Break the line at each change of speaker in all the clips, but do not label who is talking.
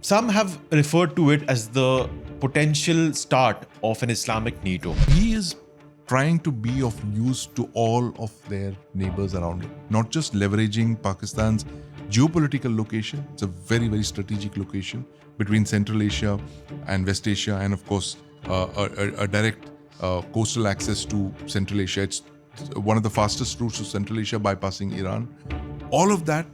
Some have referred to it as the potential start of an Islamic NATO.
He is trying to be of use to all of their neighbors around it, not just leveraging Pakistan's geopolitical location. It's a very, very strategic location between Central Asia and West Asia, and of course, a direct coastal access to Central Asia. It's one of the fastest routes to Central Asia, bypassing Iran. All of that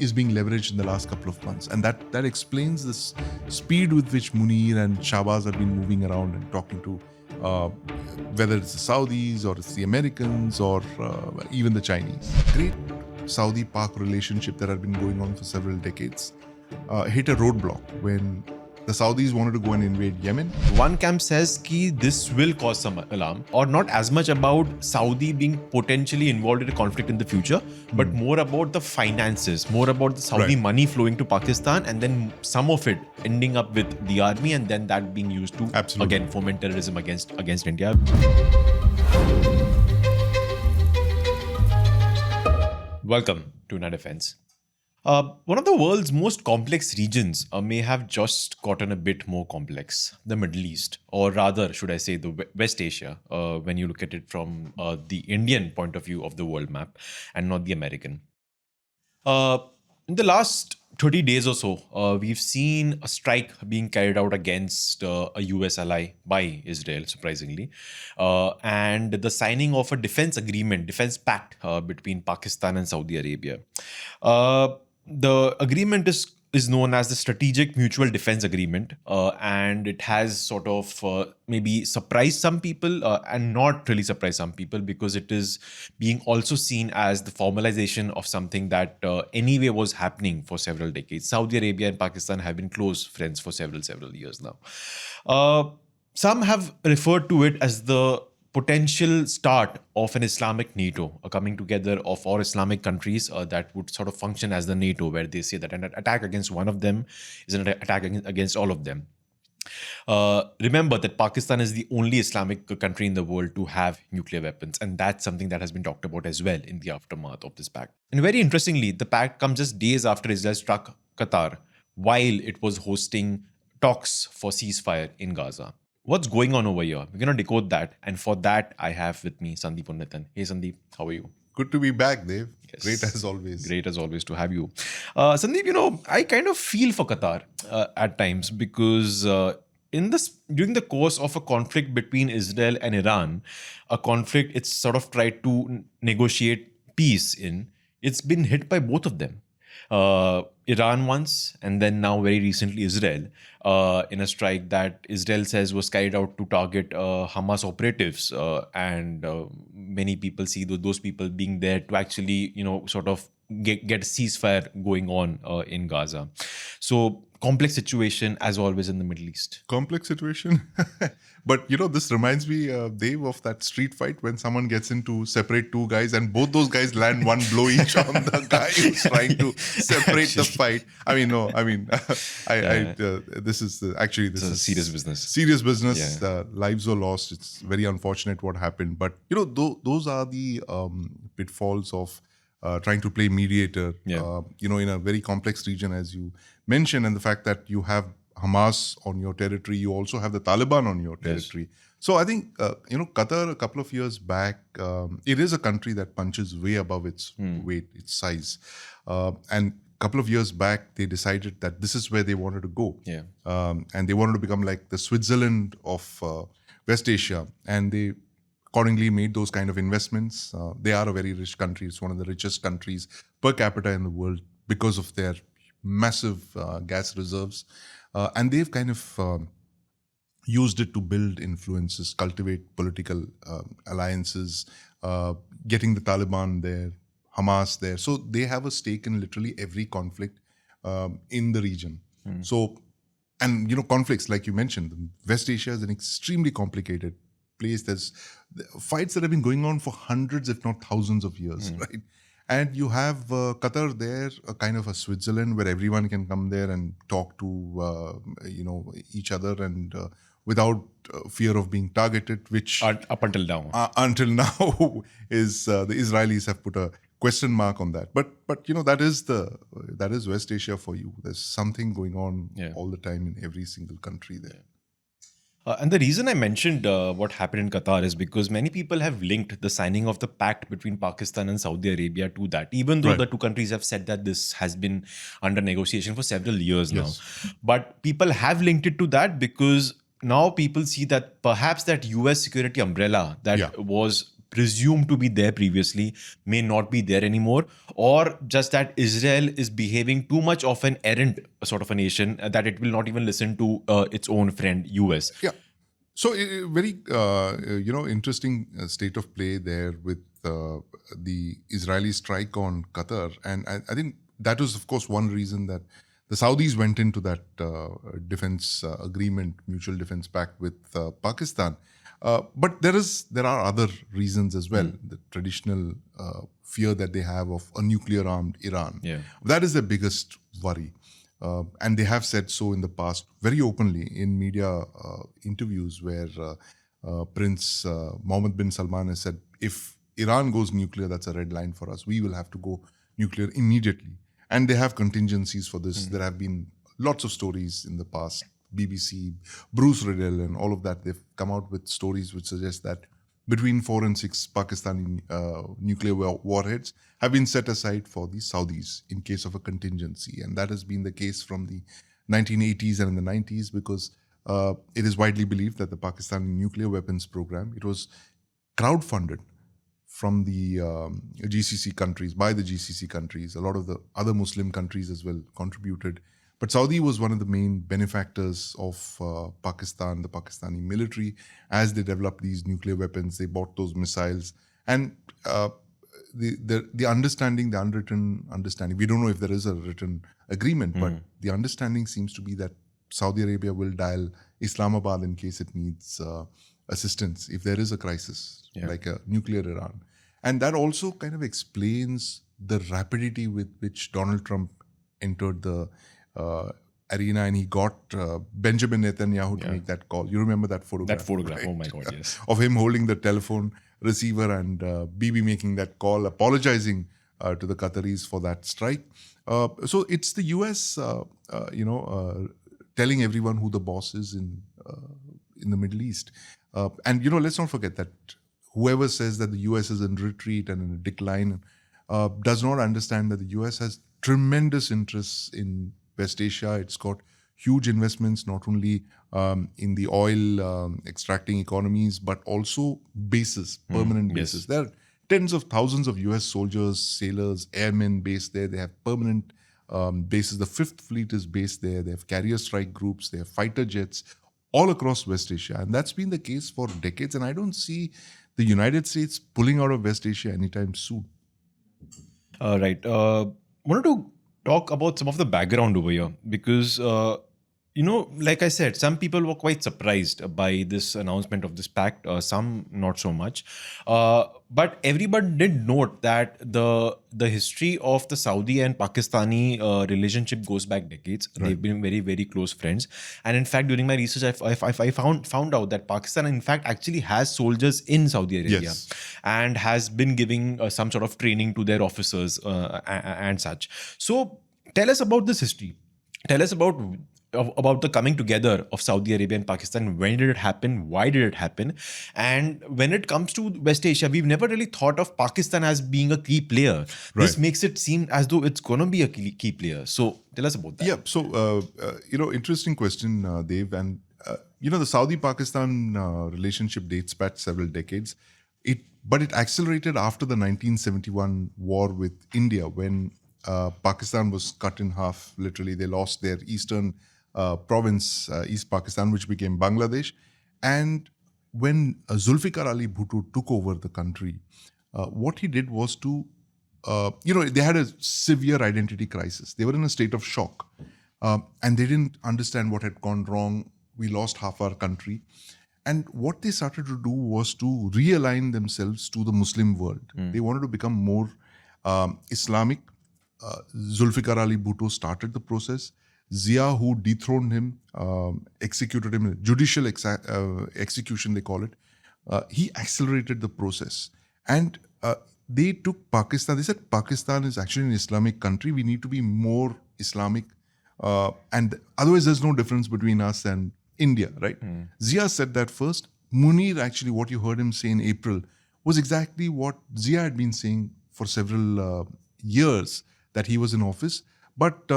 is being leveraged in the last couple of months, and that explains this speed with which Munir and Shahbaz have been moving around and talking to whether it's the Saudis or it's the Americans or even the Chinese. Great Saudi-Pak relationship that had been going on for several decades hit a roadblock when the Saudis wanted to go and invade Yemen.
One camp says that this will cause some alarm, or not as much about Saudi being potentially involved in a conflict in the future, but more about the finances, more about the Saudi money flowing to Pakistan, and then some of it ending up with the army, and then that being used to again foment terrorism against India. Welcome to India Defense. One of the world's most complex regions may have just gotten a bit more complex, the Middle East, or rather, should I say, the West Asia, when you look at it from the Indian point of view of the world map and not the American. In the last 30 days or so, we've seen a strike being carried out against a US ally by Israel, surprisingly, and the signing of a defense pact between Pakistan and Saudi Arabia. The agreement is known as the Strategic Mutual Defense Agreement, and it has sort of maybe surprised some people and not really surprised some people, because it is being also seen as the formalization of something that anyway was happening for several decades. Saudi Arabia and Pakistan have been close friends for several years now. Some have referred to it as the potential start of an Islamic NATO, a coming together of all Islamic countries that would sort of function as the NATO, where they say that an attack against one of them is an attack against all of them. Remember that Pakistan is the only Islamic country in the world to have nuclear weapons, and that's something that has been talked about as well in the aftermath of this pact. And very interestingly, the pact comes just days after Israel struck Qatar while it was hosting talks for ceasefire in Gaza. What's going on over here? We're going to decode that. And for that, I have with me Sandeep Unnithan. Hey, Sandeep, how are you?
Good to be back, Dev. Yes. Great as always.
Great as always to have you. Sandeep, I kind of feel for Qatar at times, because during the course of a conflict between Israel and Iran, a conflict it's sort of tried to negotiate peace in, it's been hit by both of them. Iran once, and then now very recently Israel, in a strike that Israel says was carried out to target Hamas operatives, and many people see those people being there to actually, sort of get a ceasefire going on in Gaza. So complex situation as always in the Middle East.
Complex situation. But this reminds me, Dave, of that street fight when someone gets in to separate two guys and both those guys land one blow each on the guy who's trying to separate the fight. This is
serious business.
Serious business. Yeah. Lives were lost. It's very unfortunate what happened. But, those are the pitfalls of trying to play mediator, in a very complex region, as you mentioned, and the fact that you have Hamas on your territory, you also have the Taliban on your territory. Yes. So I think, Qatar a couple of years back, it is a country that punches way above its weight, its size. And a couple of years back, they decided that this is where they wanted to go.
Yeah.
And they wanted to become like the Switzerland of West Asia. And they accordingly made those kind of investments. They are a very rich country. It's one of the richest countries per capita in the world because of their massive gas reserves. And they've kind of used it to build influences, cultivate political alliances, getting the Taliban there, Hamas there. So they have a stake in literally every conflict in the region. So, and conflicts, like you mentioned, West Asia is an extremely complicated place. There's fights that have been going on for hundreds, if not thousands of years, right? And you have Qatar there, a kind of a Switzerland where everyone can come there and talk to, each other and without fear of being targeted, which
up until now.
Until now is the Israelis have put a question mark on that. But that is West Asia for you. There's something going on all the time in every single country there.
And the reason I mentioned what happened in Qatar is because many people have linked the signing of the pact between Pakistan and Saudi Arabia to that, even though the two countries have said that this has been under negotiation for several years now. But people have linked it to that because now people see that perhaps that US security umbrella that was presumed to be there previously may not be there anymore, or just that Israel is behaving too much of an errant sort of a nation that it will not even listen to its own friend US.
Yeah. So very interesting state of play there with the Israeli strike on Qatar, and I think that was of course one reason that the Saudis went into that defense agreement, mutual defense pact with Pakistan. But there are other reasons as well. The traditional fear that they have of a nuclear-armed Iran. That is their biggest worry. And they have said so in the past very openly in media interviews where Prince Mohammed bin Salman has said, if Iran goes nuclear, that's a red line for us. We will have to go nuclear immediately. And they have contingencies for this. There have been lots of stories in the past. BBC, Bruce Riddell and all of that, they've come out with stories which suggest that between 4 and 6 Pakistani nuclear warheads have been set aside for the Saudis in case of a contingency. And that has been the case from the 1980s and in the 90s because it is widely believed that the Pakistani nuclear weapons program, it was crowdfunded from the GCC countries, by the GCC countries. A lot of the other Muslim countries as well contributed. But Saudi was one of the main benefactors of Pakistan, the Pakistani military. As they developed these nuclear weapons, they bought those missiles. And the understanding, the unwritten understanding, we don't know if there is a written agreement, but the understanding seems to be that Saudi Arabia will dial Islamabad in case it needs assistance, if there is a crisis, like a nuclear Iran. And that also kind of explains the rapidity with which Donald Trump entered the arena and he got Benjamin Netanyahu to make that call. You remember that photograph?
That photograph, right? Oh my God, yes.
Of him holding the telephone receiver and Bibi making that call, apologizing to the Qataris for that strike. So it's the US, telling everyone who the boss is in the Middle East. And, let's not forget that whoever says that the US is in retreat and in a decline does not understand that the US has tremendous interests in West Asia. It's got huge investments, not only in the oil extracting economies, but also bases, permanent bases. There are tens of thousands of US soldiers, sailors, airmen based there. They have permanent bases. The Fifth Fleet is based there. They have carrier strike groups. They have fighter jets all across West Asia. And that's been the case for decades. And I don't see the United States pulling out of West Asia anytime soon.
Right. Wanted to talk about some of the background over here because, like I said, some people were quite surprised by this announcement of this pact, some not so much. But everybody did note that the history of the Saudi and Pakistani relationship goes back decades. Right. They've been very, very close friends. And in fact, during my research, I found out that Pakistan, in fact, actually has soldiers in Saudi Arabia and has been giving some sort of training to their officers and such. So tell us about this history. Tell us about the coming together of Saudi Arabia and Pakistan. When did it happen? Why did it happen? And when it comes to West Asia, we've never really thought of Pakistan as being a key player. Right. This makes it seem as though it's going to be a key player. So tell us about that.
Yeah. So, interesting question, Dev. And, the Saudi-Pakistan relationship dates back several decades. But it accelerated after the 1971 war with India when Pakistan was cut in half. Literally, they lost their eastern province, East Pakistan, which became Bangladesh. And when Zulfikar Ali Bhutto took over the country, what he did was to, they had a severe identity crisis. They were in a state of shock. And they didn't understand what had gone wrong. We lost half our country. And what they started to do was to realign themselves to the Muslim world. They wanted to become more Islamic. Zulfikar Ali Bhutto started the process. Zia, who dethroned him, executed him, judicial execution they call it, he accelerated the process. And they took Pakistan. They said Pakistan is actually an Islamic country. We need to be more Islamic. And otherwise, there's no difference between us and India, right? Zia said that first. Munir, actually, what you heard him say in April was exactly what Zia had been saying for several years that he was in office, but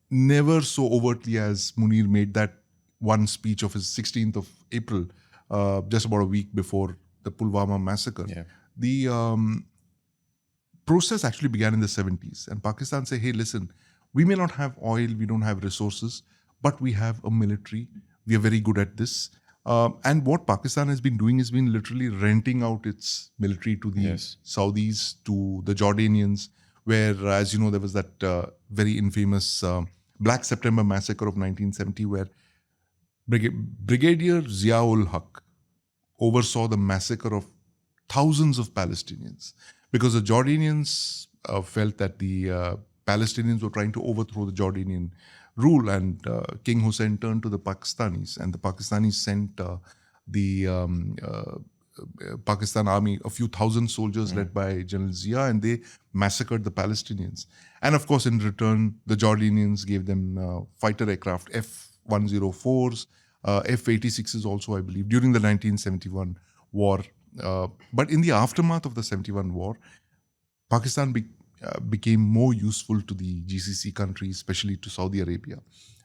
never so overtly as Munir made that one speech of his 16th of April, just about a week before the Pulwama massacre.
Yeah.
The process actually began in the 70s, and Pakistan said, hey, listen, we may not have oil, we don't have resources, but we have a military. We are very good at this. And what Pakistan has been doing is been literally renting out its military to the
Yes.
Saudis, to the Jordanians, where, as you know, there was that very infamous Black September massacre of 1970, where Brigadier Zia-ul Haq oversaw the massacre of thousands of Palestinians because the Jordanians felt that the Palestinians were trying to overthrow the Jordanian rule, and King Hussein turned to the Pakistanis, and the Pakistanis sent the Pakistan army, a few thousand soldiers led by General Zia, and they massacred the Palestinians. And of course, in return, the Jordanians gave them fighter aircraft, F-104s, F-86s also, I believe, during the 1971 war. But in the aftermath of the 71 war, Pakistan became more useful to the GCC countries, especially to Saudi Arabia.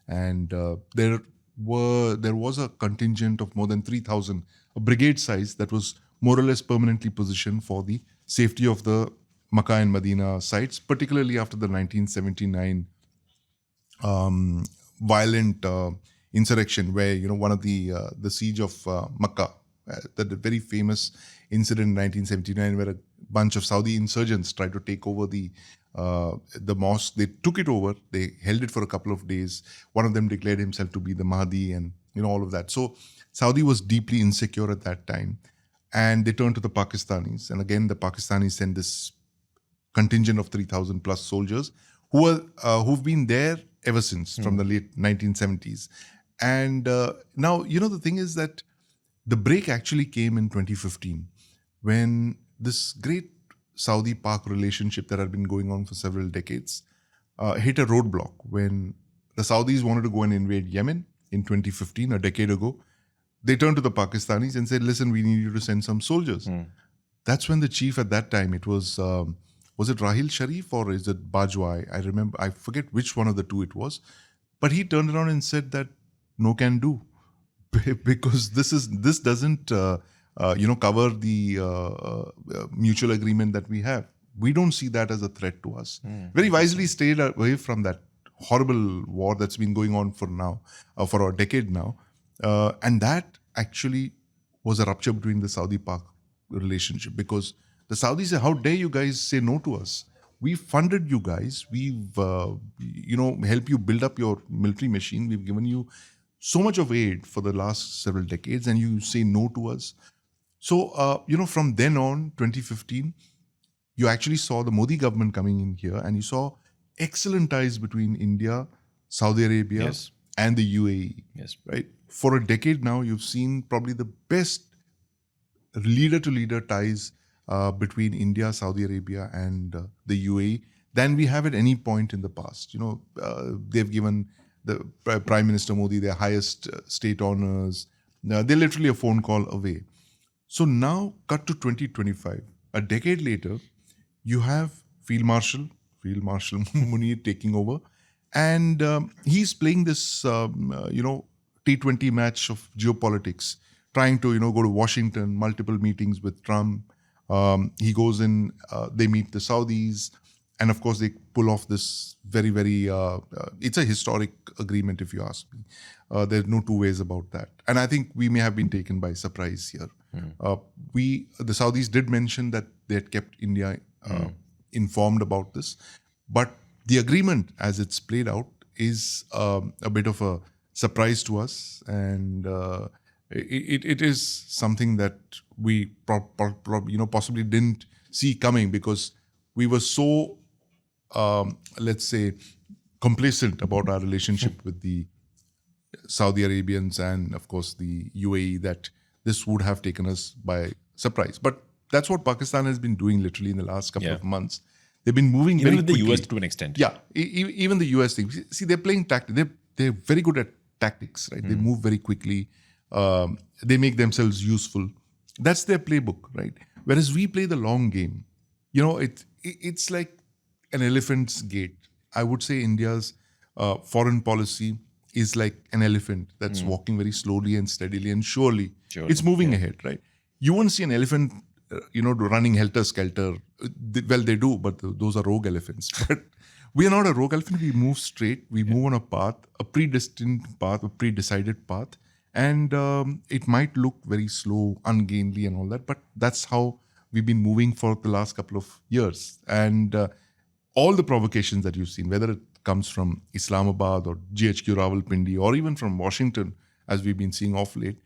And there was a contingent of more than 3,000, a brigade size that was more or less permanently positioned for the safety of the Makkah and Medina sites, particularly after the 1979 violent insurrection, where one of the siege of Makkah, the very famous incident in 1979, where a bunch of Saudi insurgents tried to take over the mosque. They took it over. They held it for a couple of days. One of them declared himself to be the Mahdi, and all of that. So Saudi was deeply insecure at that time, and they turned to the Pakistanis. And again, the Pakistanis sent this contingent of 3,000 plus soldiers who've been there ever since, from the late 1970s. And now, the thing is that the break actually came in 2015 when this great Saudi-Pak relationship that had been going on for several decades hit a roadblock when the Saudis wanted to go and invade Yemen in 2015, a decade ago. They turned to the Pakistanis and said, listen, we need you to send some soldiers. That's when the chief at that time, it was it Rahil Sharif or is it Bajwa? I forget which one of the two it was. But he turned around and said that no can do, because this doesn't cover the mutual agreement that we have. We don't see that as a threat to us. Very wisely stayed away from that horrible war that's been going on for a decade now. And that actually was a rupture between the Saudi-Pak relationship, because the Saudis say, how dare you guys say no to us? We funded you guys. We've, helped you build up your military machine. We've given you so much of aid for the last several decades, and you say no to us. So, from then on, 2015, you actually saw the Modi government coming in here, and you saw excellent ties between India, Saudi Arabia,
Yes.
and the UAE.
Yes.
Right? For a decade now, you've seen probably the best leader-to-leader ties between India, Saudi Arabia, and the UAE than we have at any point in the past. They've given the Prime Minister Modi their highest state honors. They're literally a phone call away. So now, cut to 2025. A decade later, you have Field Marshal Munir taking over, and he's playing this, T20 match of geopolitics, trying to, go to Washington, multiple meetings with Trump. He goes in, they meet the Saudis, and of course they pull off this very, very, it's a historic agreement if you ask me. There's no two ways about that. And I think we may have been taken by surprise here. The Saudis did mention that they had kept India informed about this, but the agreement as it's played out is a bit of a surprise to us, and it is something that we possibly didn't see coming, because we were so let's say complacent about our relationship with the Saudi Arabians and of course the UAE that this would have taken us by surprise. But that's what Pakistan has been doing literally in the last couple
Yeah.
of months. They've been moving
Even
very
with the
quickly.
US to an extent.
Yeah, even the US thing. See, they're playing tactics. They're very good at tactics, right? They move very quickly. They make themselves useful. That's their playbook, right? Whereas we play the long game. It's like an elephant's gait. I would say India's foreign policy is like an elephant that's walking very slowly and steadily and surely. It's moving ahead, right? You won't see an elephant, running helter-skelter. Well, they do, but those are rogue elephants. But we are not a rogue elephant. We move straight. We move on a path, a predestined path, a pre-decided path. And it might look very slow, ungainly and all that, but that's how we've been moving for the last couple of years. And all the provocations that you've seen, whether it comes from Islamabad or GHQ Rawalpindi or even from Washington, as we've been seeing off late,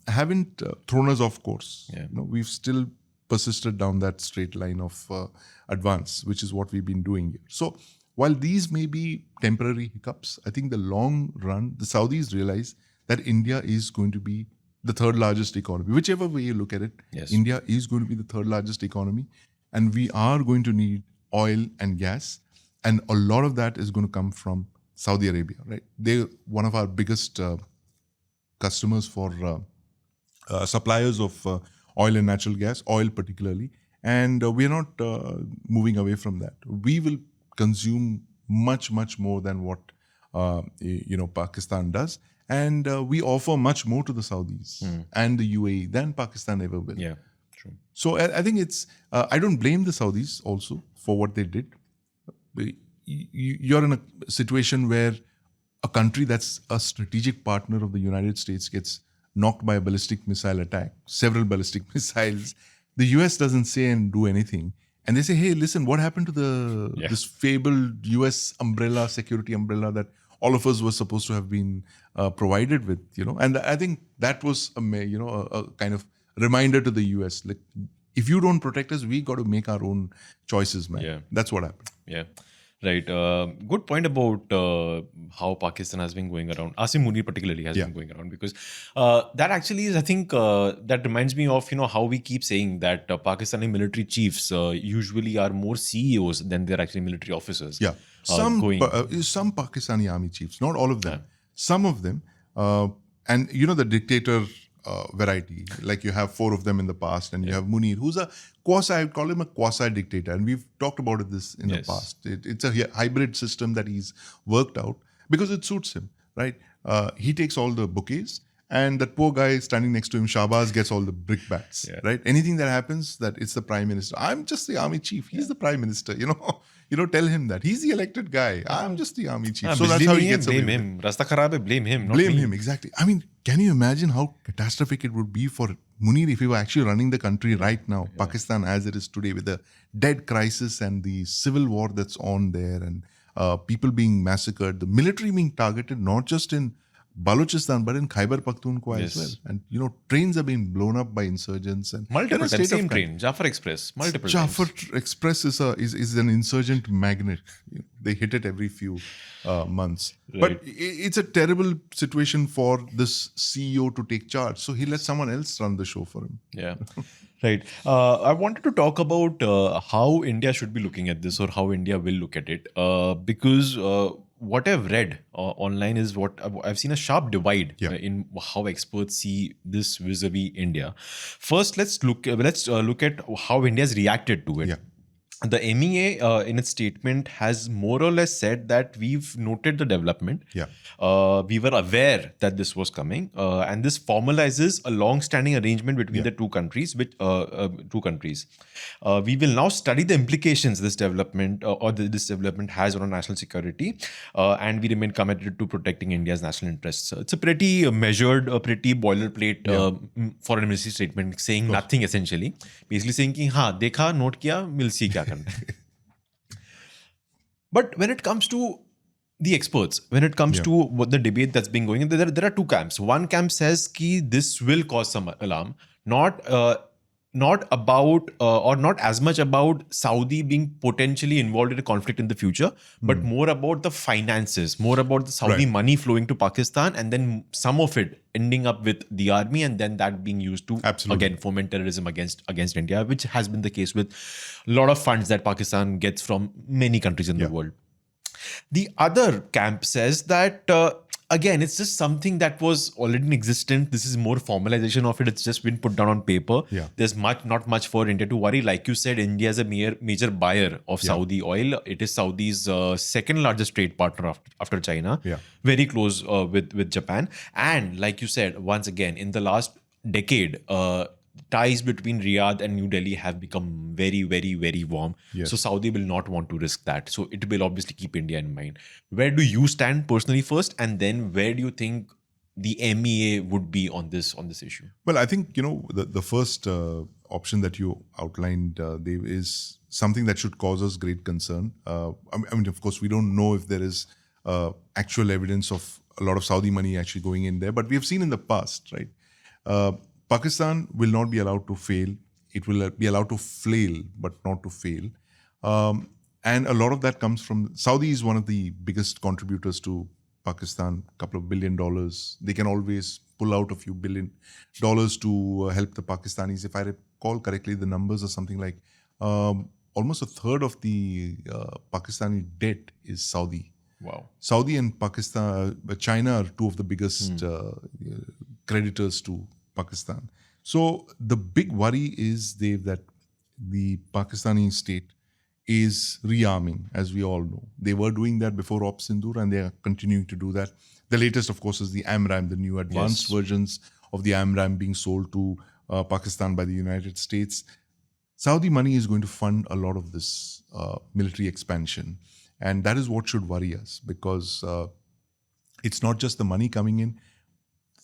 haven't thrown us off course.
Yeah.
We've still persisted down that straight line of advance, which is what we've been doing here. So while these may be temporary hiccups, I think the long run, the Saudis realize that India is going to be the third largest economy. Whichever way you look at it,
Yes.
India is going to be the third largest economy. And we are going to need oil and gas. And a lot of that is going to come from Saudi Arabia, right? They're one of our biggest customers for suppliers of oil and natural gas, oil particularly. And we're not moving away from that. We will consume much, much more than what Pakistan does. And we offer much more to the Saudis and the UAE than Pakistan ever will.
Yeah, true.
So I think it's, I don't blame the Saudis also for what they did. You're in a situation where a country that's a strategic partner of the United States gets knocked by a ballistic missile attack, several ballistic missiles. The US doesn't say and do anything. And they say, hey, listen, what happened to this fabled US umbrella, security umbrella that all of us were supposed to have been provided with, And I think that was a kind of reminder to the US. Like, if you don't protect us, we got to make our own choices, man.
Yeah.
That's what happened.
Yeah. Right. Good point about how Pakistan has been going around. Asim Munir particularly has been going around because that actually is, I think, that reminds me of, how we keep saying that Pakistani military chiefs usually are more CEOs than they're actually military officers.
Yeah. Some Pakistani army chiefs, not all of them. Some of them. And, the dictator variety, like you have 4 of them in the past, and you have Munir, who's I would call him a quasi-dictator. And we've talked about this in the past. It's a hybrid system that he's worked out because it suits him, right? He takes all the bouquets, and that poor guy standing next to him, Shahbaz, gets all the brickbats, right? Anything that happens, that it's the prime minister. I'm just the army chief. He's the prime minister, tell him that. He's the elected guy. I'm just the army chief. So that's how he gets away.
Blame him. Rasta kharab hai, blame him.
Blame him, exactly. I mean, can you imagine how catastrophic it would be for Munir if he were actually running the country right now, Pakistan as it is today, with the dead crisis and the civil war that's on there and people being massacred, the military being targeted, not just in Balochistan, but in Khyber Pakhtunkhwa as well. And, trains are being blown up by insurgents. And
multiple times, same train, Jafar Express, multiple
Jafar
times.
Express is an insurgent magnet. They hit it every few months.
Right.
But it's a terrible situation for this CEO to take charge. So he let someone else run the show for him.
Yeah. Right. I wanted to talk about how India should be looking at this or how India will look at it. Because what I've read online is what I've seen a sharp divide in how experts see this vis-a-vis India. First, let's look at how India's reacted to it.
Yeah.
The MEA in its statement has more or less said that we've noted the development.
Yeah.
We were aware that this was coming, and this formalizes a long-standing arrangement between the two countries. We will now study the implications this development this development has on our national security, and we remain committed to protecting India's national interests. It's a pretty measured, pretty boilerplate foreign ministry statement saying nothing essentially, basically saying कि हाँ देखा note किया we'll see क्या करना है. But when it comes to the experts, when it comes to what the debate that's been going on, there are two camps. One camp says that this will cause some alarm, not not about or not as much about Saudi being potentially involved in a conflict in the future, but more about the finances, more about the Saudi
Right.
money flowing to Pakistan, and then some of it ending up with the army, and then that being used to
Absolutely.
again foment terrorism against India, which has been the case with a lot of funds that Pakistan gets from many countries in the world. The other camp says that, again, it's just something that was already in existence. This is more formalization of it. It's just been put down on paper.
Yeah.
There's not much for India to worry. Like you said, India is a major buyer of Saudi oil. It is Saudi's second largest trade partner after China.
Yeah.
Very close with Japan. And like you said, once again, in the last decade, ties between Riyadh and New Delhi have become very, very, very warm.
Yes.
So Saudi will not want to risk that. So it will obviously keep India in mind. Where do you stand personally first, and then where do you think the MEA would be on this issue?
Well, I think, the first option that you outlined, Dave, is something that should cause us great concern. I mean, of course, we don't know if there is actual evidence of a lot of Saudi money actually going in there, but we have seen in the past, right? Pakistan will not be allowed to fail. It will be allowed to flail, but not to fail. And a lot of that comes from Saudi is one of the biggest contributors to Pakistan, a couple of $1 billion. They can always pull out a few $1 billion to help the Pakistanis. If I recall correctly, the numbers are something like almost a third of the Pakistani debt is Saudi.
Wow.
Saudi and Pakistan, China are two of the biggest creditors to Pakistan. So the big worry is, Dave, that the Pakistani state is rearming, as we all know. They were doing that before Op Sindoor, and they are continuing to do that. The latest, of course, is the AMRAAM, the new advanced versions of the AMRAAM being sold to Pakistan by the United States. Saudi money is going to fund a lot of this military expansion. And that is what should worry us, because it's not just the money coming in.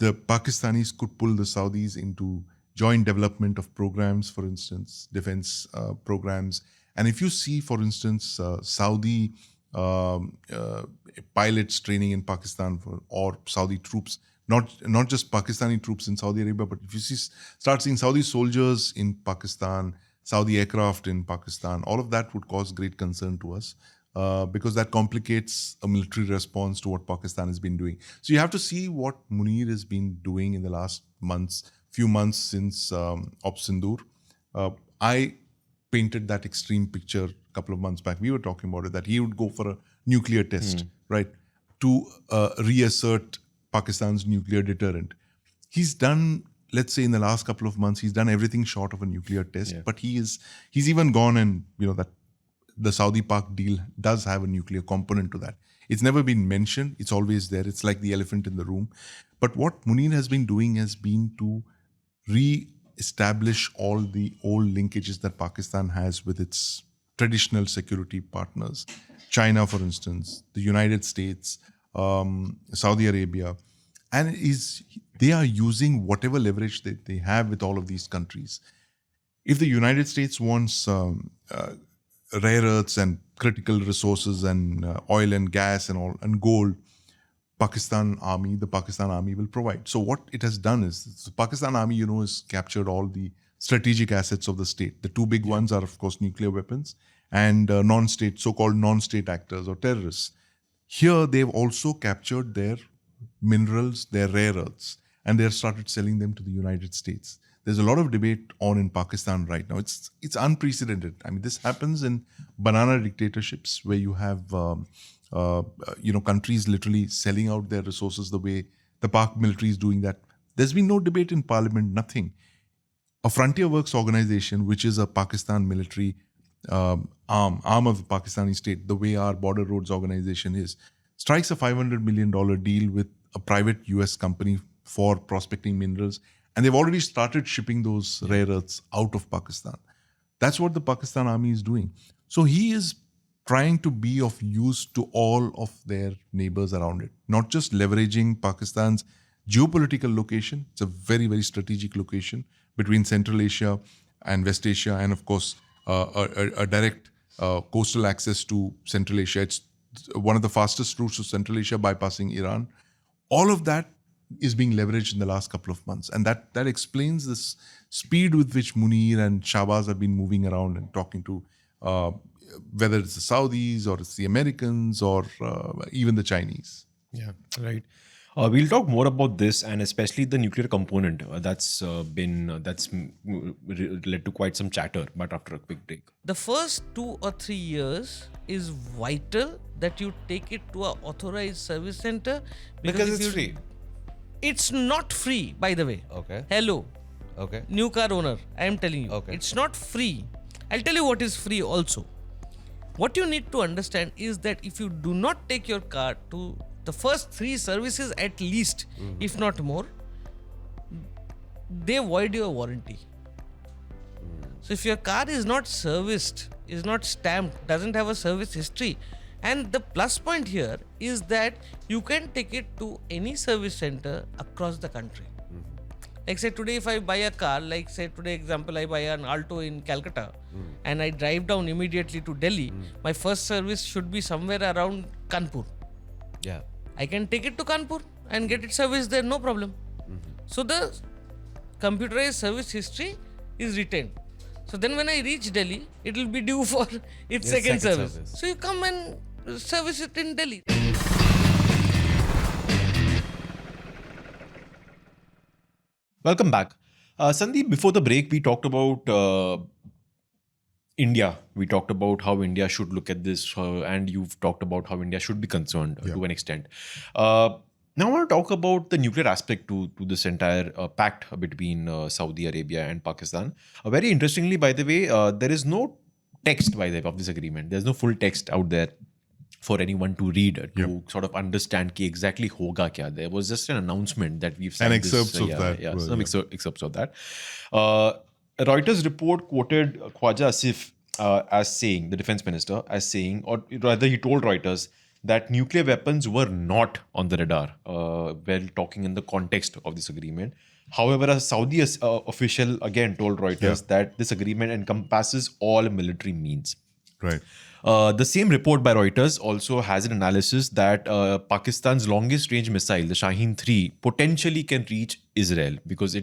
The Pakistanis could pull the Saudis into joint development of programs, for instance, defense programs. And if you see, for instance, Saudi pilots training in Pakistan or Saudi troops, not just Pakistani troops in Saudi Arabia, but if you start seeing Saudi soldiers in Pakistan, Saudi aircraft in Pakistan, all of that would cause great concern to us. Because that complicates a military response to what Pakistan has been doing. So you have to see what Munir has been doing in the last few months since Op Sindoor. I painted that extreme picture a couple of months back. We were talking about it, that he would go for a nuclear test, right, to reassert Pakistan's nuclear deterrent. He's done, let's say in the last couple of months, he's done everything short of a nuclear test, but he's even gone and, that the Saudi-Pak deal does have a nuclear component to that. It's never been mentioned. It's always there. It's like the elephant in the room. But what Munir has been doing has been to re-establish all the old linkages that Pakistan has with its traditional security partners. China, for instance, the United States, Saudi Arabia. And they are using whatever leverage that they have with all of these countries. If the United States wants rare earths and critical resources and oil and gas and all and gold, the Pakistan Army will provide. So what it has done is, the Pakistan Army, has captured all the strategic assets of the state. The two big ones are, of course, nuclear weapons and so-called non-state actors or terrorists. Here, they've also captured their minerals, their rare earths, and they've started selling them to the United States. There's a lot of debate on in Pakistan right now. It's unprecedented. I mean, this happens in banana dictatorships where you have, countries literally selling out their resources the way the Pak military is doing that. There's been no debate in parliament, nothing. A Frontier Works organization, which is a Pakistan military arm of the Pakistani state, the way our Border Roads organization is, strikes a $500 million deal with a private US company for prospecting minerals. And they've already started shipping those rare earths out of Pakistan. That's what the Pakistan Army is doing. So he is trying to be of use to all of their neighbors around it, not just leveraging Pakistan's geopolitical location. It's a very, very strategic location between Central Asia and West Asia, and of course, a direct coastal access to Central Asia. It's one of the fastest routes to Central Asia, bypassing Iran. All of that is being leveraged in the last couple of months. And that explains this speed with which Munir and Shahbaz have been moving around and talking to whether it's the Saudis or it's the Americans or even the Chinese.
Yeah, right. We'll talk more about this and especially the nuclear component that's led to quite some chatter, but after a quick break.
The first 2 or 3 years is vital that you take it to an authorized service center
Because
if
it's
you-
free.
It's not free, by the way.
Okay.
Hello,
Okay.
new car owner. I am telling you,
Okay.
it's not free. I'll tell you what is free also. What you need to understand is that if you do not take your car to the first 3 services at least, if not more, they void your warranty. So if your car is not serviced, is not stamped, doesn't have a service history, and the plus point here is that you can take it to any service center across the country. Like say today if I buy a car, like say today example I buy an Alto in Calcutta and I drive down immediately to Delhi, my first service should be somewhere around Kanpur.
Yeah.
I can take it to Kanpur and get it serviced there, no problem. So the computerized service history is retained. So then when I reach Delhi, it will be due for its second service. So you come and service it in Delhi.
Welcome back. Sandeep, before the break, we talked about India. We talked about how India should look at this, and you've talked about how India should be concerned to an extent. Now I want to talk about the nuclear aspect to this entire pact between Saudi Arabia and Pakistan. Very interestingly, by the way, there is no text, by the way, of this agreement. There's no full text out there for anyone to read to sort of understand ki exactly hoga kya. There was just an announcement that we've signed
excerpts of that.
Yeah,
Well,
some excerpts of that. Reuters report quoted Khwaja Asif as saying, the defense minister, as saying, or rather he told Reuters that nuclear weapons were not on the radar while talking in the context of this agreement. However, a Saudi official again told Reuters that this agreement encompasses all military means.
Right.
The same report by Reuters also has an analysis that Pakistan's longest range missile, the Shaheen 3, potentially can reach Israel because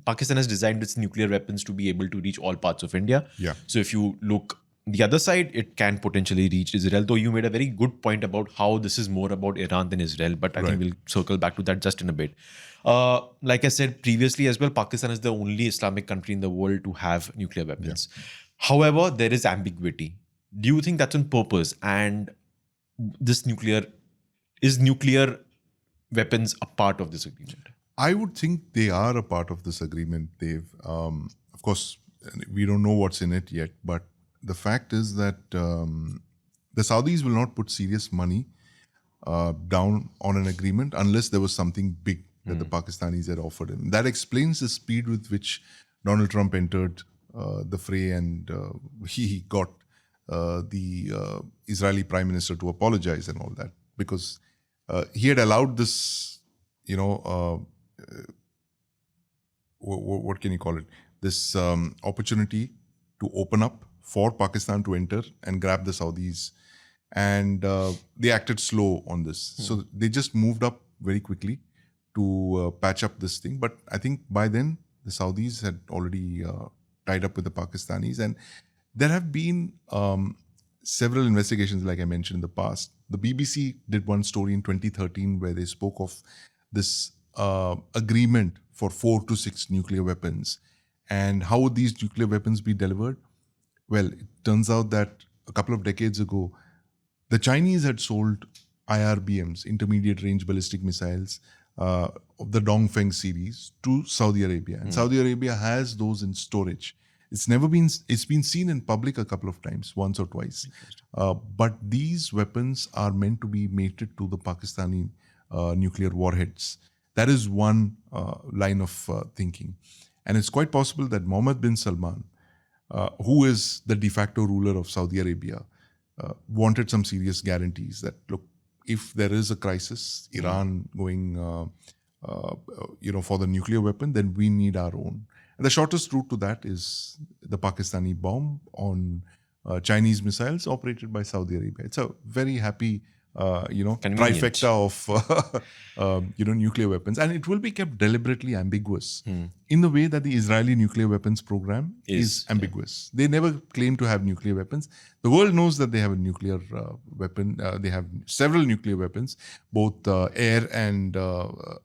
Pakistan has designed its nuclear weapons to be able to reach all parts of India.
Yeah.
So if you look the other side, it can potentially reach Israel, though you made a very good point about how this is more about Iran than Israel, but I think we'll circle back to that just in a bit. Like I said previously as well, Pakistan is the only Islamic country in the world to have nuclear weapons. However, there is ambiguity. Do you think that's on purpose? And is nuclear weapons a part of this agreement?
I would think they are a part of this agreement, Dave. Of course, we don't know what's in it yet, but the fact is that the Saudis will not put serious money down on an agreement unless there was something big that the Pakistanis had offered him. That explains the speed with which Donald Trump entered the fray and he got the Israeli Prime Minister to apologize and all that, because he had allowed this, what can you call it? This opportunity to open up for Pakistan to enter and grab the Saudis. And they acted slow on this. So they just moved up very quickly to patch up this thing. But I think by then, the Saudis had already tied up with the Pakistanis. And there have been several investigations, like I mentioned in the past. The BBC did one story in 2013 where they spoke of this agreement for 4 to 6 nuclear weapons. And how would these nuclear weapons be delivered? Well, it turns out that a couple of decades ago, the Chinese had sold IRBMs, intermediate range ballistic missiles, of the Dongfeng series to Saudi Arabia. And Saudi Arabia has those in storage. It's been seen in public a couple of times, once or twice. But these weapons are meant to be mated to the Pakistani nuclear warheads. That is one line of thinking. And it's quite possible that Mohammed bin Salman, who is the de facto ruler of Saudi Arabia, wanted some serious guarantees that, look, if there is a crisis, Iran going, for the nuclear weapon, then we need our own. And the shortest route to that is the Pakistani bomb on Chinese missiles operated by Saudi Arabia. It's a very happy
Convenient.
trifecta of nuclear weapons, and it will be kept deliberately ambiguous in the way that the Israeli nuclear weapons program is ambiguous. They never claim to have nuclear weapons. The world knows that they have a nuclear weapon. They have several nuclear weapons, both air and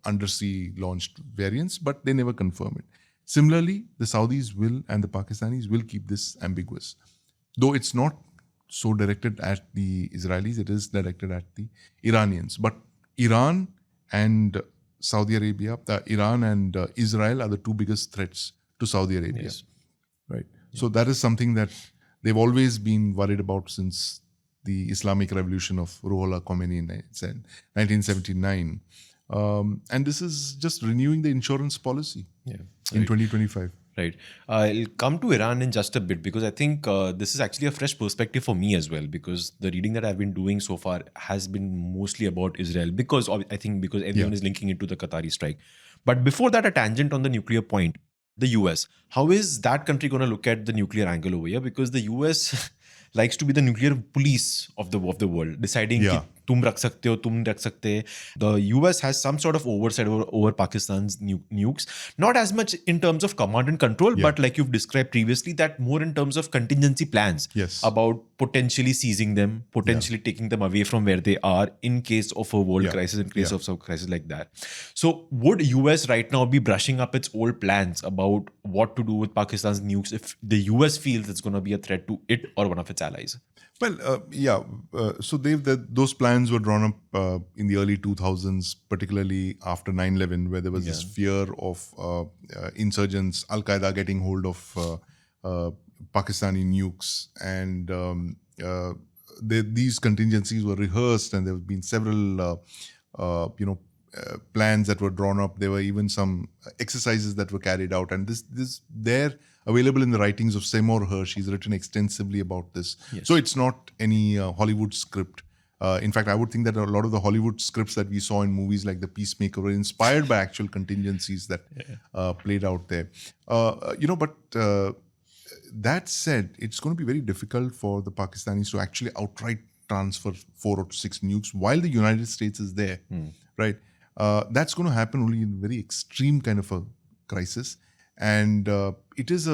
undersea launched variants, but they never confirm it. Similarly, the Saudis will and the Pakistanis will keep this ambiguous. Though it's not so directed at the Israelis, it is directed at the Iranians. But Iran and Saudi Arabia, Iran and Israel are the two biggest threats to Saudi Arabia.
Yes.
Right. So that is something that they've always been worried about since the Islamic Revolution of Ruhollah Khomeini in 1979. And this is just renewing the insurance policy in 2025.
Right. I'll come to Iran in just a bit because I think this is actually a fresh perspective for me as well, because the reading that I've been doing so far has been mostly about Israel because everyone is linking it to the Qatari strike. But before that, a tangent on the nuclear point, the US. How is that country going to look at the nuclear angle over here? Because the US likes to be the nuclear police of the world, deciding कि तुम रख सकते हो, तुम रख सकते हैं. The US has some sort of oversight over Pakistan's nukes, not as much in terms of command and control, but like you've described previously, that more in terms of contingency plans about potentially seizing them, potentially taking them away from where they are in case of a world crisis, in case of some crisis like that. So would US right now be brushing up its old plans about what to do with Pakistan's nukes if the US feels it's going to be a threat to it or one of its allies?
Well, so those plans were drawn up in the early 2000s, particularly after 9/11, where there was this fear of insurgents, Al-Qaeda getting hold of Pakistani nukes. And these contingencies were rehearsed, and there have been several, plans that were drawn up. There were even some exercises that were carried out. And they're available in the writings of Seymour Hersh. He's written extensively about this. So it's not any Hollywood script. In fact, I would think that a lot of the Hollywood scripts that we saw in movies like The Peacemaker were inspired by actual contingencies that played out there. But that said, it's going to be very difficult for the Pakistanis to actually outright transfer 4 or 6 nukes while the United States is there, right? That's going to happen only in very extreme kind of a crisis. And it is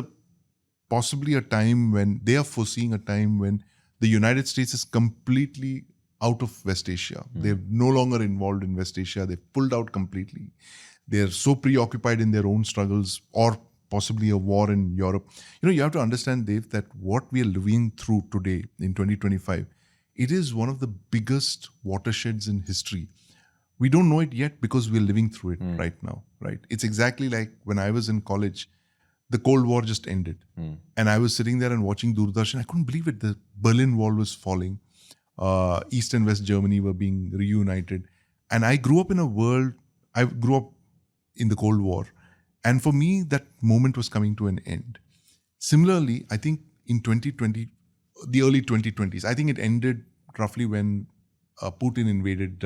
possibly a time when they are foreseeing a time when the United States is completely out of West Asia. They're no longer involved in West Asia. They've pulled out completely. They're so preoccupied in their own struggles or possibly a war in Europe. You have to understand, Dev, that what we are living through today in 2025, it is one of the biggest watersheds in history. We don't know it yet because we're living through it right now, right? It's exactly like when I was in college, the Cold War just ended. And I was sitting there and watching Doordarshan. I couldn't believe it. The Berlin Wall was falling. East and West Germany were being reunited. And I grew up in I grew up in the Cold War. And for me, that moment was coming to an end. Similarly, I think in 2020, the early 2020s, I think it ended roughly when Putin invaded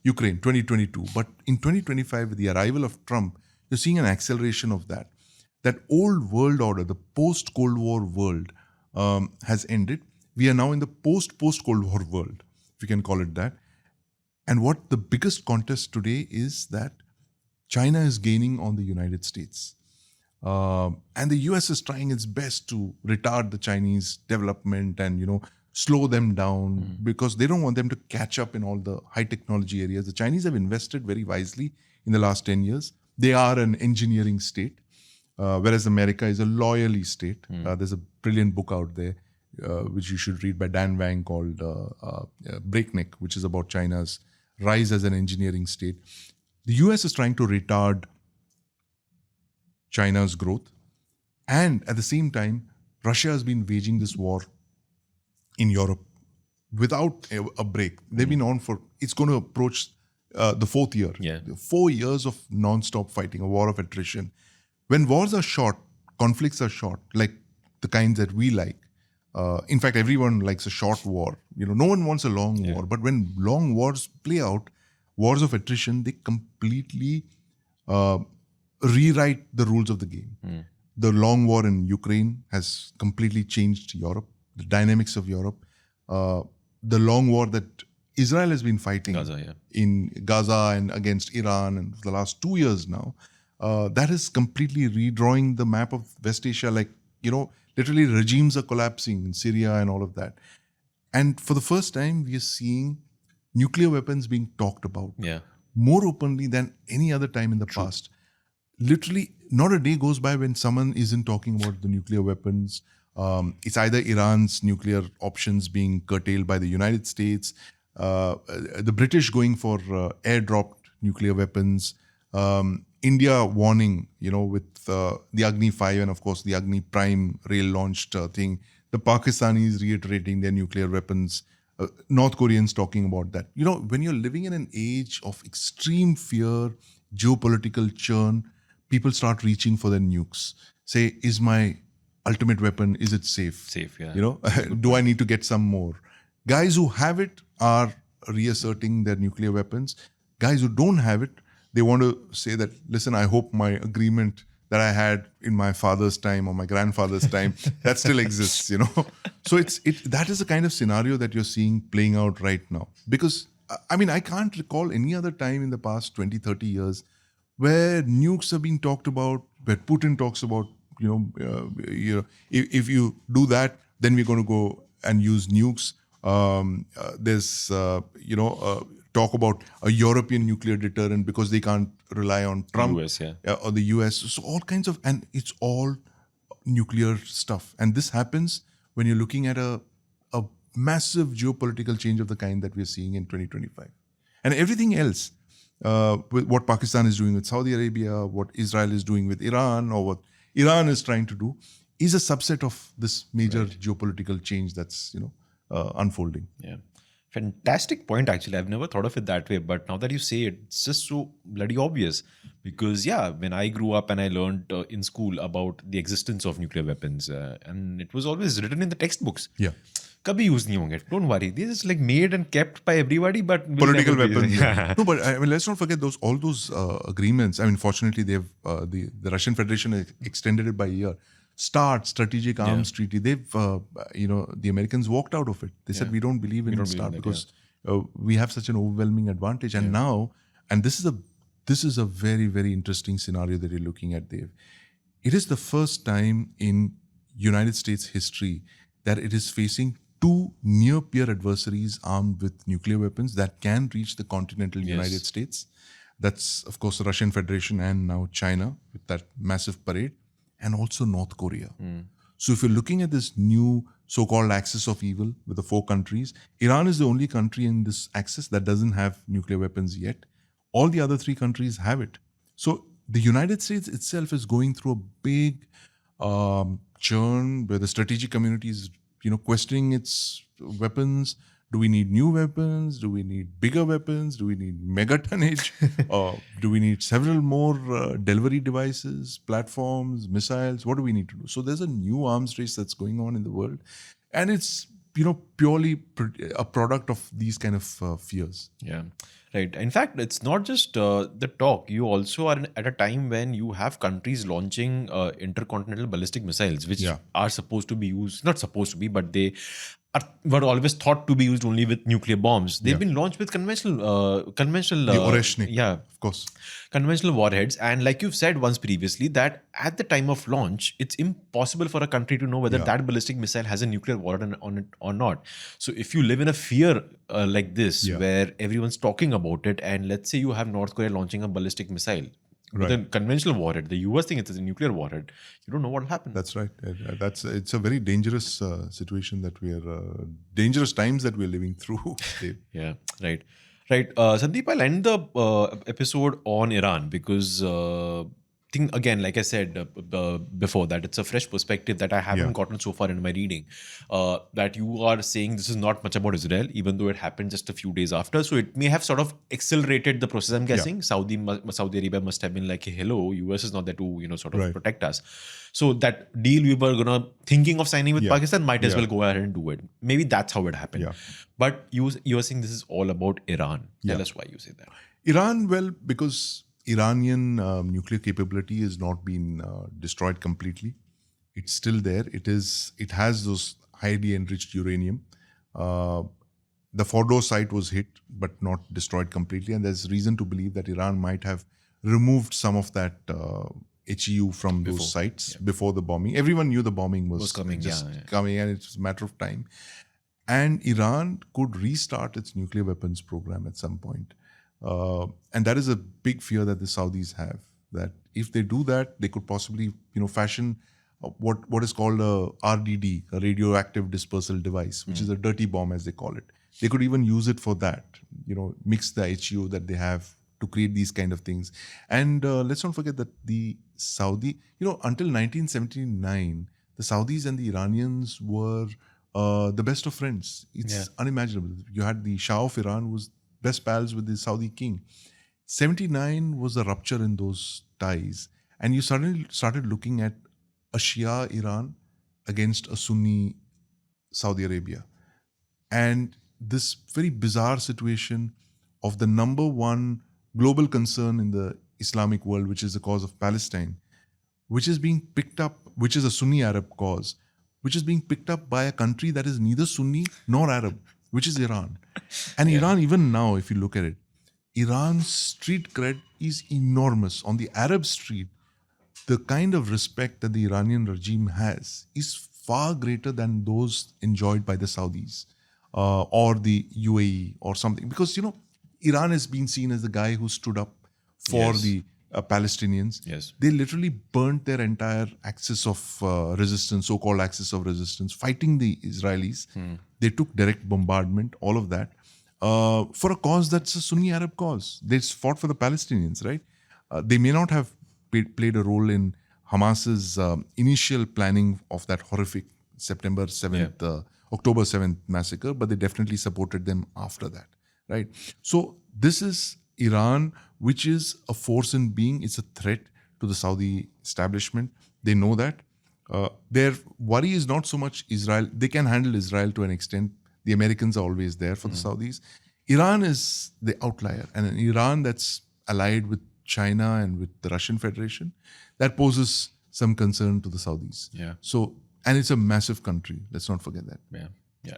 Ukraine, 2022. But in 2025, with the arrival of Trump, you're seeing an acceleration of that. That old world order, the post-Cold War world, has ended. We are now in the post-Cold War world, if you can call it that. And what the biggest contest today is that China is gaining on the United States. And the US is trying its best to retard the Chinese development and, slow them down because they don't want them to catch up in all the high technology areas. The Chinese have invested very wisely in the last 10 years. They are an engineering state, whereas America is a loyally state. There's a brilliant book out there, which you should read by Dan Wang called Breakneck, which is about China's rise as an engineering state. The US is trying to retard China's growth. And at the same time, Russia has been waging this war in Europe without a break. They've been on it's going to approach the 4th year. 4 years of non-stop fighting, a war of attrition. When wars are short, conflicts are short, like the kinds that we like. In fact, everyone likes a short war. No one wants a long war. But when long wars play out, wars of attrition, they completely rewrite the rules of the game. The long war in Ukraine has completely changed Europe, the dynamics of Europe. The long war that Israel has been fighting
Gaza,
in Gaza and against Iran and for the last 2 years now. That is completely redrawing the map of West Asia. Like, literally regimes are collapsing in Syria and all of that. And for the first time, we are seeing nuclear weapons being talked about more openly than any other time in the past. Literally, not a day goes by when someone isn't talking about the nuclear weapons. It's either Iran's nuclear options being curtailed by the United States, the British going for airdropped nuclear weapons, India warning, with the Agni 5 and of course the Agni Prime rail-launched thing, the Pakistanis reiterating their nuclear weapons, North Koreans talking about that. When you're living in an age of extreme fear, geopolitical churn, people start reaching for their nukes. Say, is my ultimate weapon, is it safe?
Safe, yeah.
Do I need to get some more? Guys who have it are reasserting their nuclear weapons. Guys who don't have it, they want to say that, listen, I hope my agreement that I had in my father's time or my grandfather's time, that still exists, So that is the kind of scenario that you're seeing playing out right now. Because, I can't recall any other time in the past 20, 30 years where nukes are being talked about, where Putin talks about, if you do that, then we're going to go and use nukes. There's, talk about a European nuclear deterrent because they can't rely on Trump
US,
or the US. So all kinds of, and it's all nuclear stuff. And this happens when you're looking at a massive geopolitical change of the kind that we're seeing in 2025. And everything else, with what Pakistan is doing with Saudi Arabia, what Israel is doing with Iran, or what Iran is trying to do, is a subset of this major geopolitical change that's, unfolding.
Yeah. Fantastic point, actually. I've never thought of it that way, but now that you say it, it's just so bloody obvious. Because, when I grew up and I learned in school about the existence of nuclear weapons, and it was always written in the textbooks.
Yeah.
Kabhi use nahi honge. Don't worry. They're just like made and kept by everybody, but will
political
never be-
weapons. Yeah. No, but let's not forget all those agreements. Fortunately, they've the Russian Federation extended it by a year. START, Strategic Arms Treaty. They've the Americans walked out of it. They said we don't believe in START because we have such an overwhelming advantage. And now, and this is a very, very interesting scenario that you're looking at, Dev. It is the first time in United States history that it is facing two near-peer adversaries armed with nuclear weapons that can reach the continental United States. That's, of course, the Russian Federation and now China with that massive parade, and also North Korea. So if you're looking at this new so-called axis of evil with the 4 countries, Iran is the only country in this axis that doesn't have nuclear weapons yet. All the other 3 countries have it. So the United States itself is going through a big churn where the strategic community is questioning its weapons. Do we need new weapons? Do we need bigger weapons? Do we need mega tonnage? Do we need several more delivery devices, platforms, missiles? What do we need to do? So there's a new arms race that's going on in the world. And it's, purely a product of these kind of fears.
Yeah, right. In fact, it's not just the talk. You also are at a time when you have countries launching intercontinental ballistic missiles, which are supposed to be used, not supposed to be, but they were always thought to be used only with nuclear bombs. They've been launched with conventional
The Oreshnik, of course.
Conventional warheads. And like you've said once previously, that at the time of launch, it's impossible for a country to know whether that ballistic missile has a nuclear warhead on it or not. So if you live in a fear like this, where everyone's talking about it, and let's say you have North Korea launching a ballistic missile, with a conventional warhead, the US thing, it's a nuclear warhead. You don't know what will happen.
That's right. It's a very dangerous situation that dangerous times that we're living through.
Yeah, right. Sandeep, I'll end the episode on Iran because think again, like I said before, that it's a fresh perspective that I haven't gotten so far in my reading. That you are saying this is not much about Israel, even though it happened just a few days after. So it may have sort of accelerated the process. I'm guessing Saudi Arabia must have been like, hey, hello, US is not there to sort of protect us. So that deal we were thinking of signing with Pakistan might as well go ahead and do it. Maybe that's how it happened. But you are saying this is all about Iran. Tell us why you say that.
Iran, well, because Iranian nuclear capability has not been destroyed completely. It's still there. It has those highly enriched uranium. The Fordo site was hit, but not destroyed completely. And there's reason to believe that Iran might have removed some of that HEU from those sites before the bombing. Everyone knew the bombing was
coming,
just coming, and it's a matter of time. And Iran could restart its nuclear weapons program at some point. And that is a big fear that the Saudis have, that if they do that, they could possibly, fashion what is called a RDD, a radioactive dispersal device, which is a dirty bomb, as they call it. They could even use it for that, mix the HEU that they have to create these kind of things. And let's not forget that the Saudi, until 1979, the Saudis and the Iranians were the best of friends. It's unimaginable. You had the Shah of Iran was best pals with the Saudi king. 79 was a rupture in those ties. And you suddenly started looking at a Shia Iran against a Sunni Saudi Arabia. And this very bizarre situation of the number one global concern in the Islamic world, which is the cause of Palestine, which is being picked up, which is a Sunni Arab cause, which is being picked up by a country that is neither Sunni nor Arab, which is Iran. And Iran, even now, if you look at it, Iran's street cred is enormous. On the Arab street, the kind of respect that the Iranian regime has is far greater than those enjoyed by the Saudis or the UAE or something. Because, Iran has been seen as the guy who stood up for the Palestinians.
Yes.
They literally burnt their entire axis of resistance, so-called axis of resistance, fighting the Israelis. They took direct bombardment, all of that, for a cause that's a Sunni Arab cause. They fought for the Palestinians, right? They may not have played a role in Hamas's initial planning of that horrific September 7th, October 7th massacre, but they definitely supported them after that, right? So this is Iran, which is a force in being. It's a threat to the Saudi establishment. They know that. Their worry is not so much Israel. They can handle Israel to an extent. The Americans are always there for the Saudis. Iran is the outlier. And an Iran that's allied with China and with the Russian Federation, that poses some concern to the Saudis.
Yeah.
So, and it's a massive country. Let's not forget that.
Yeah.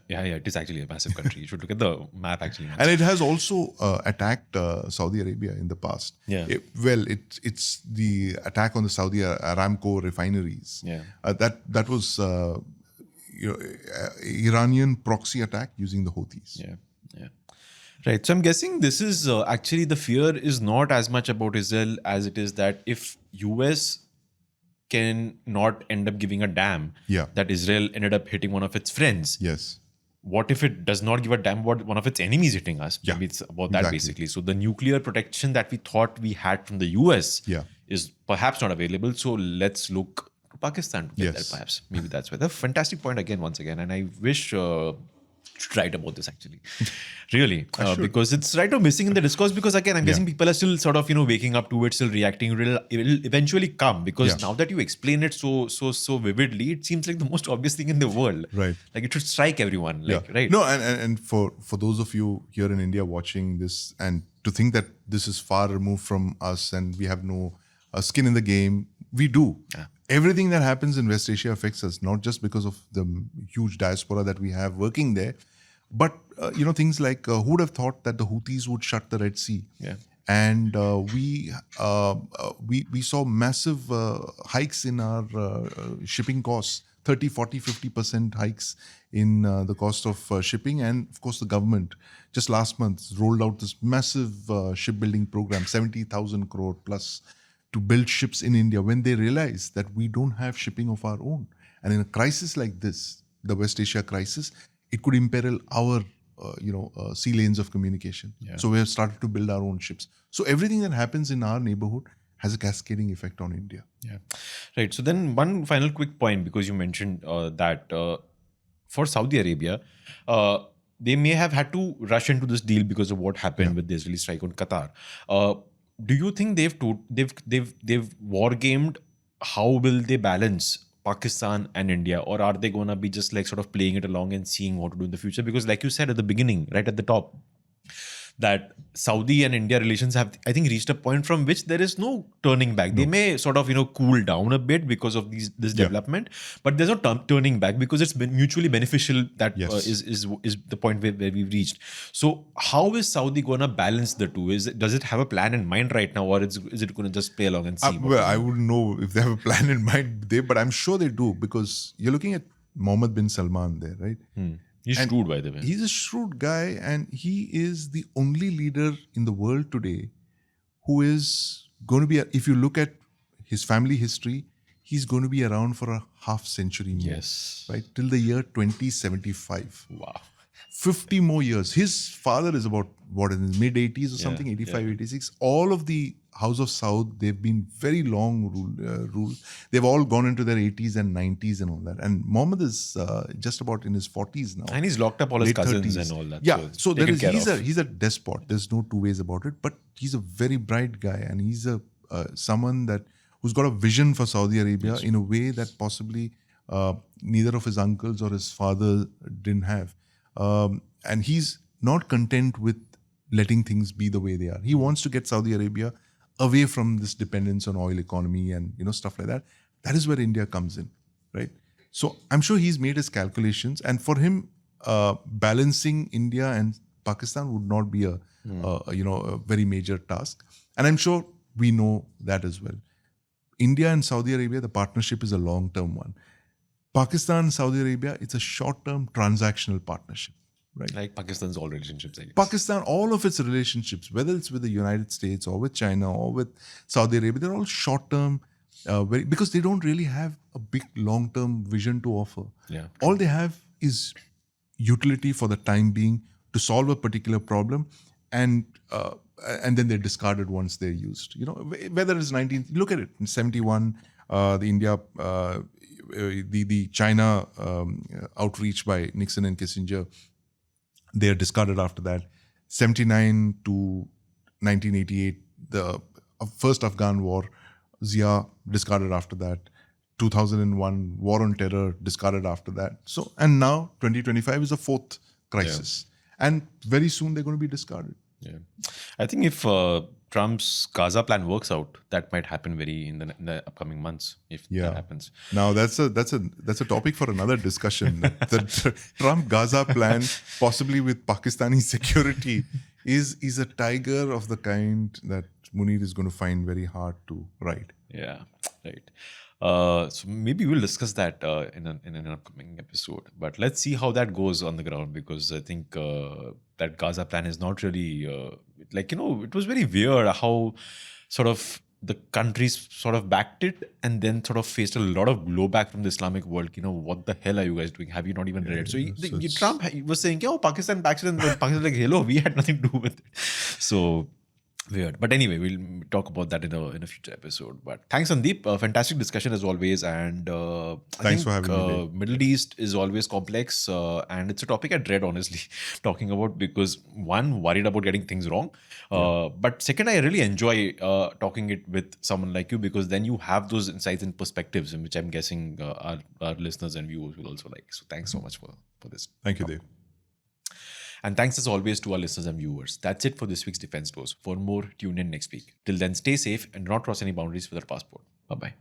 It is actually a massive country. You should look at the map actually.
And it has also attacked Saudi Arabia in the past.
Yeah.
It's the attack on the Saudi Aramco refineries.
Yeah.
That was Iranian proxy attack using the Houthis.
Yeah. Right. So I'm guessing this is actually the fear is not as much about Israel as it is that if US can not end up giving a damn that Israel ended up hitting one of its friends.
Yes.
What if it does not give a damn about one of its enemies hitting us?
Yeah.
Maybe it's about that basically. So the nuclear protection that we thought we had from the US is perhaps not available. So let's look to Pakistan to get that perhaps. Maybe that's where. A fantastic point once again. And I wish should write about this actually. Really. Because it's right now missing in the discourse because again, I'm guessing people are still sort of, waking up to it, still reacting. It will eventually come because now that you explain it so vividly, it seems like the most obvious thing in the world.
Right.
Like it should strike everyone. Right.
No, and for those of you here in India watching this and to think that this is far removed from us and we have no skin in the game, we do. Yeah. Everything that happens in West Asia affects us, not just because of the huge diaspora that we have working there, but things like who would have thought that the Houthis would shut the Red Sea?
Yeah.
And we saw massive hikes in our shipping costs, 30, 40, 50% hikes in the cost of shipping. And of course, the government just last month rolled out this massive shipbuilding program, 70,000 crore plus, to build ships in India when they realize that we don't have shipping of our own. And in a crisis like this, the West Asia crisis, it could imperil our sea lanes of communication. Yeah. So we have started to build our own ships. So everything that happens in our neighborhood has a cascading effect on India.
Yeah. Right. So then one final quick point, because you mentioned that for Saudi Arabia, they may have had to rush into this deal because of what happened with the Israeli strike on Qatar. Do you think they've war gamed? How will they balance Pakistan and India, or are they going to be just like sort of playing it along and seeing what to do in the future? Because like you said at the beginning, right at the top, that Saudi and India relations have, I think, reached a point from which there is no turning back. They may sort of, cool down a bit because of this development, but there's no turning back because it's been mutually beneficial. That
Yes.
is the point where we've reached. So how is Saudi going to balance the two? Does it have a plan in mind right now, or is it going to just play along and see?
Well, I wouldn't know if they have a plan in mind there, but I'm sure they do, because you're looking at Mohammed bin Salman there, right?
He's
And
shrewd, by the way.
He's a shrewd guy, and he is the only leader in the world today who is going to be, if you look at his family history, he's going to be around for a half century more.
Yes.
Right? Till the year 2075.
Wow.
50 more years. His father is about, in his mid 80s or something, 85, 86. All of the House of Saud, they've been very long rule. They've all gone into their 80s and 90s and all that. And Mohammed is just about in his 40s now.
And he's locked up all his
Late
cousins
30s.
and all that.
Yeah, so there
taken
is,
care of.
he's a despot. There's no two ways about it. But he's a very bright guy, and he's a someone who's got a vision for Saudi Arabia in a way that possibly neither of his uncles or his father didn't have. And he's not content with letting things be the way they are. He wants to get Saudi Arabia away from this dependence on oil economy and stuff like that. That is where India comes in, right? So I'm sure he's made his calculations, and for him, balancing India and Pakistan would not be a very major task. And I'm sure we know that as well. India and Saudi Arabia, the partnership is a long-term one. Pakistan, Saudi Arabia, it's a short-term transactional partnership, right?
Like Pakistan's all relationships, I guess.
Pakistan, all of its relationships, whether it's with the United States or with China or with Saudi Arabia, they're all short-term, because they don't really have a big long-term vision to offer.
Yeah.
All they have is utility for the time being to solve a particular problem, and then they're discarded once they're used. Whether it's look at it, in 71, the India, the China outreach by Nixon and Kissinger, they are discarded after that. 79 to 1988, the first Afghan war, Zia discarded after that. 2001, war on terror, discarded after that. So, and now 2025 is a fourth crisis. And very soon they're going to be discarded.
Yeah. I think if Trump's Gaza plan works out, that might happen in the upcoming months, if that happens.
Now that's a topic for another discussion. The Trump Gaza plan, possibly with Pakistani security, is a tiger of the kind that Munir is going to find very hard to ride.
Yeah, right. So maybe we'll discuss that in an upcoming episode. But let's see how that goes on the ground, because I think that Gaza plan is not really it was very weird how sort of the countries sort of backed it and then sort of faced a lot of blowback from the Islamic world. What the hell are you guys doing? Have you not even read it? So Trump was saying, Pakistan backs it, and then Pakistan was like, hello, we had nothing to do with it. So weird. But anyway, we'll talk about that in a future episode. But thanks, Sandeep. Fantastic discussion as always. And
thanks for having me, Dave.
Middle East is always complex, and it's a topic I dread, honestly, talking about, because one, worried about getting things wrong. But second, I really enjoy talking it with someone like you, because then you have those insights and perspectives, in which I'm guessing our listeners and viewers will also like. So thanks so much for this.
Thank you, Dave.
And thanks as always to our listeners and viewers. That's it for this week's Defense Dose. For more, tune in next week. Till then, stay safe and do not cross any boundaries with our passport. Bye-bye.